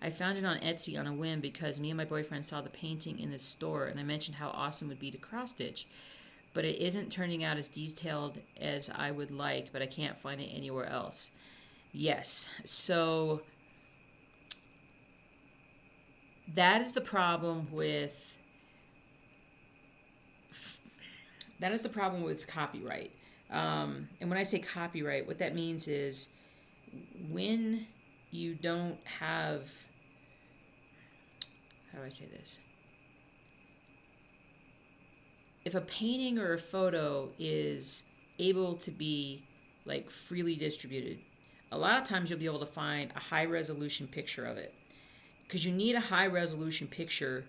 I found it on Etsy on a whim because me and my boyfriend saw the painting in the store, and I mentioned how awesome it would be to cross stitch. But it isn't turning out as detailed as I would like, but I can't find it anywhere else. Yes, so that is the problem with copyright. And when I say copyright, what that means is when you don't have, how do I say this? If a painting or a photo is able to be like freely distributed, a lot of times you'll be able to find a high resolution picture of it, because you need a high resolution picture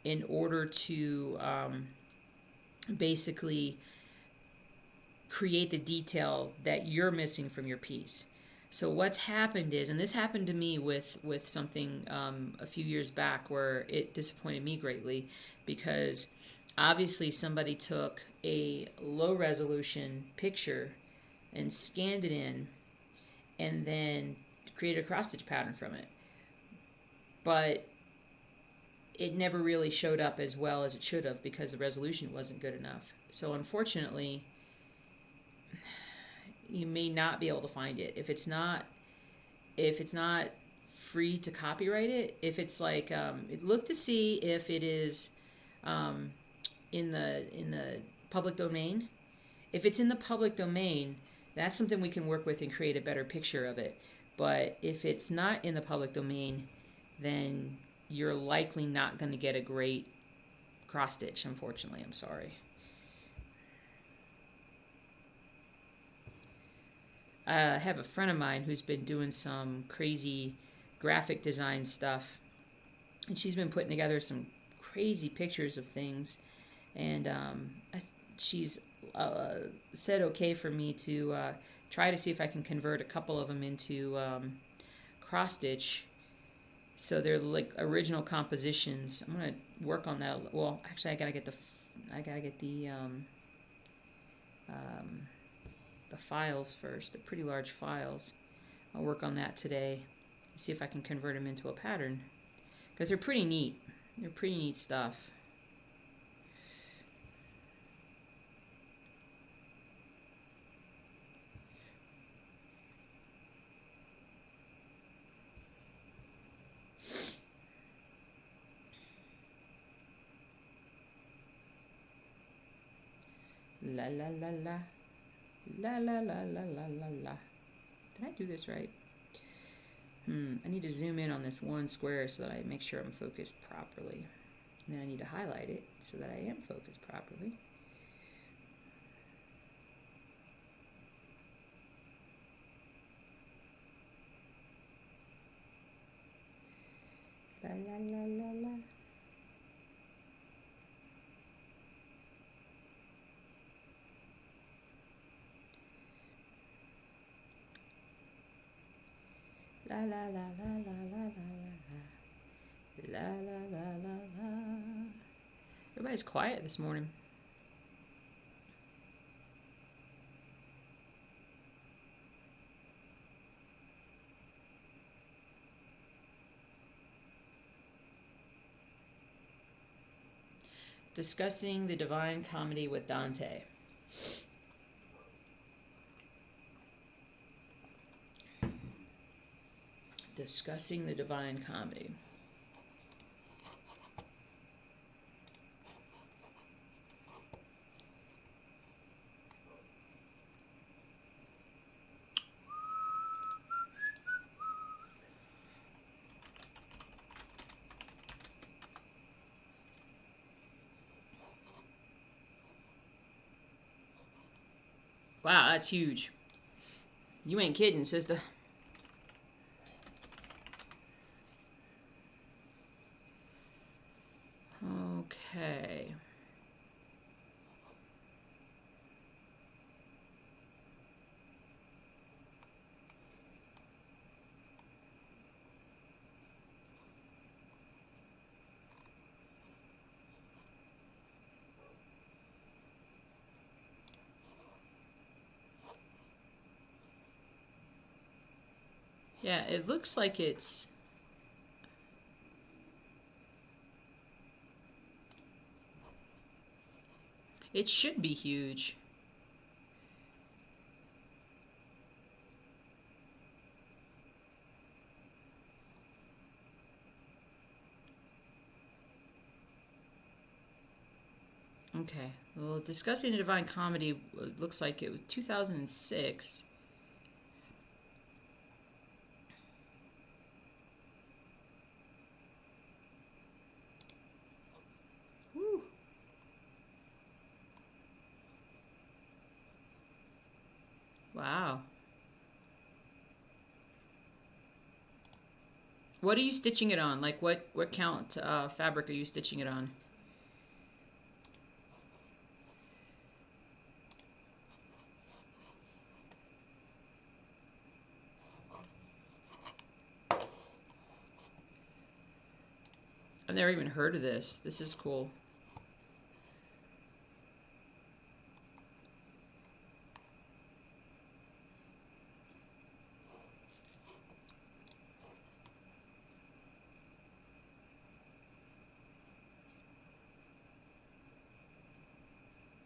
in order to basically create the detail that you're missing from your piece. So what's happened is, and this happened to me with something a few years back where it disappointed me greatly, because obviously somebody took a low resolution picture and scanned it in and then created a cross stitch pattern from it. But it never really showed up as well as it should have because the resolution wasn't good enough. So unfortunately, you may not be able to find it. If it's not free to copyright it, if it's like look to see if it is um, in the public domain. If it's in the public domain, that's something we can work with and create a better picture of it. But if it's not in the public domain, then you're likely not going to get a great cross stitch, unfortunately. I'm sorry. I have a friend of mine who's been doing some crazy graphic design stuff, and she's been putting together some crazy pictures of things. And she's said okay for me to try to see if I can convert a couple of them into cross stitch, so they're like original compositions. I'm gonna work on that. Well, actually, um, the files first. They're pretty large files. I'll work on that today and see if I can convert them into a pattern, because they're pretty neat. They're pretty neat stuff. La la la la. La la la la la la la. Did I do this right? I need to zoom in on this one square so that I make sure I'm focused properly. And then I need to highlight it so that I am focused properly. La la la la la. La la la la la la la la. La la la la la. Everybody's quiet this morning. Discussing the Divine Comedy with Dante. Discussing the Divine Comedy. Wow, that's huge. You ain't kidding, sister. Okay. Yeah, it looks like it's It should be huge. Okay. Well, Discussing the Divine Comedy looks like it was 2006. Woo. Wow. What are you stitching it on? Like what count fabric are you stitching it on? I've never even heard of this. This is cool.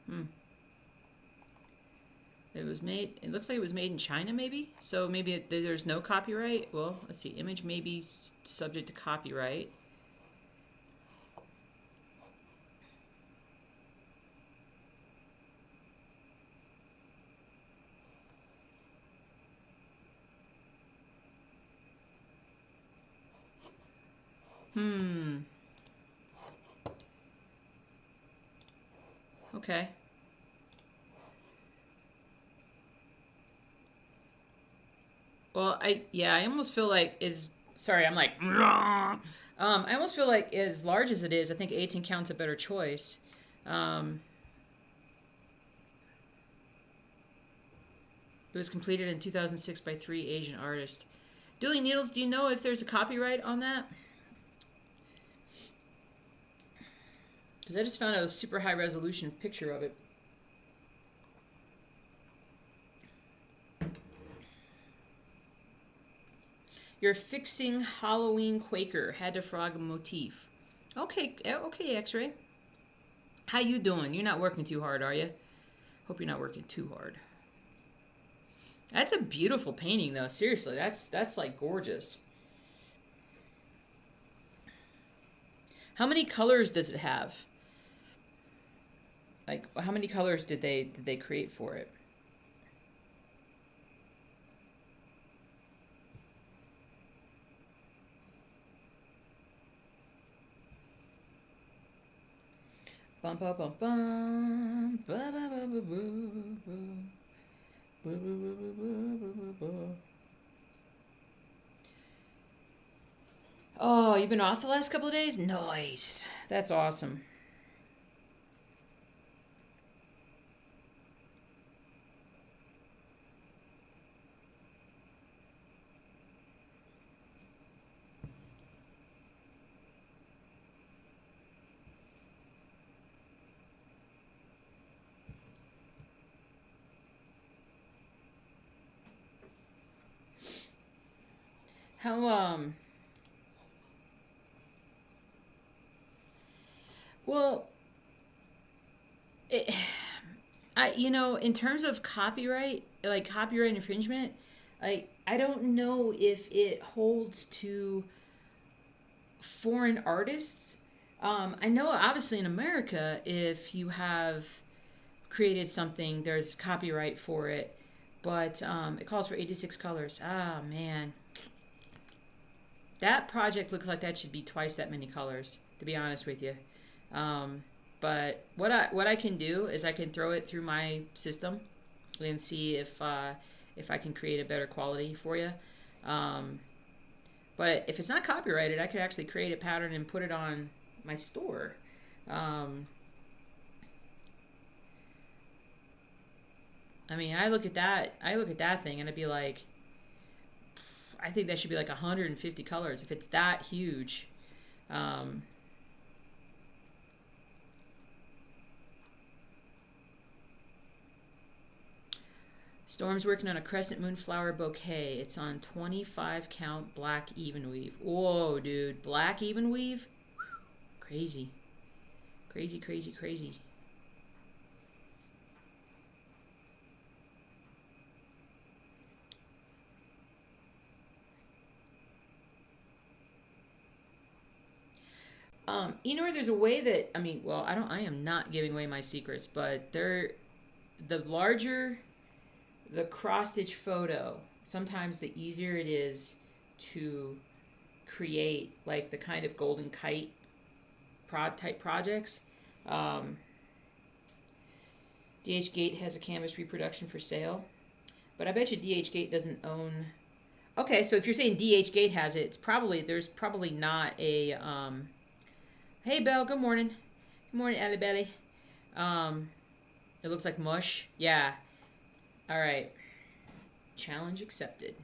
Hmm. It was made. It looks like it was made in China, maybe. So maybe there's no copyright. Well, let's see. Image may be subject to copyright. Hmm. Okay. Well, I almost feel like is sorry. I'm like. I almost feel like as large as it is, I think 18 count's a better choice. Um, it was completed in 2006 by 3 Asian artists. Dueling Needles, do you know if there's a copyright on that? Because I just found a super high resolution picture of it. You're fixing Halloween Quaker. Had to frog motif. Okay, okay, X-Ray. How you doing? You're not working too hard, are you? Hope you're not working too hard. That's a beautiful painting, though. Seriously, that's like gorgeous. How many colors does it have? Like, how many colors did they create for it? Bum bum bum bum. Ba ba ba ba ba ba. Ba ba ba ba ba ba ba. Oh, you've been off the last couple of days? Nice. That's awesome. How well it, in terms of copyright, like copyright infringement, like I don't know if it holds to foreign artists. I know obviously in America, if you have created something, there's copyright for it, but it calls for 86 colors. Ah, man. That project looks like that should be twice that many colors, to be honest with you. Um, but what I can do is I can throw it through my system and see if I can create a better quality for you. Um, but if it's not copyrighted, I could actually create a pattern and put it on my store. Um, I mean, I look at that thing, and I'd be like, I think that should be like 150 colors if it's that huge. Um, Storm's working on a crescent moon flower bouquet. It's on 25 count black even weave. Whoa, dude. Black even weave? Crazy. Crazy, crazy, crazy. There's a way that I mean, well, I am not giving away my secrets, but the larger the cross stitch photo, sometimes the easier it is to create like the kind of golden kite type projects. Um, DH Gate has a canvas reproduction for sale, but I bet you DH Gate doesn't own. Okay, so if you're saying DH Gate has it, it's probably there's probably not a. Hey Belle, good morning. Good morning, Allie Belly. Um, it looks like mush. Yeah. All right. Challenge accepted.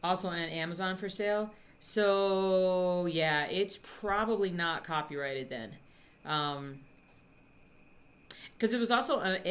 Also on Amazon for sale. So yeah, it's probably not copyrighted then, because it was also an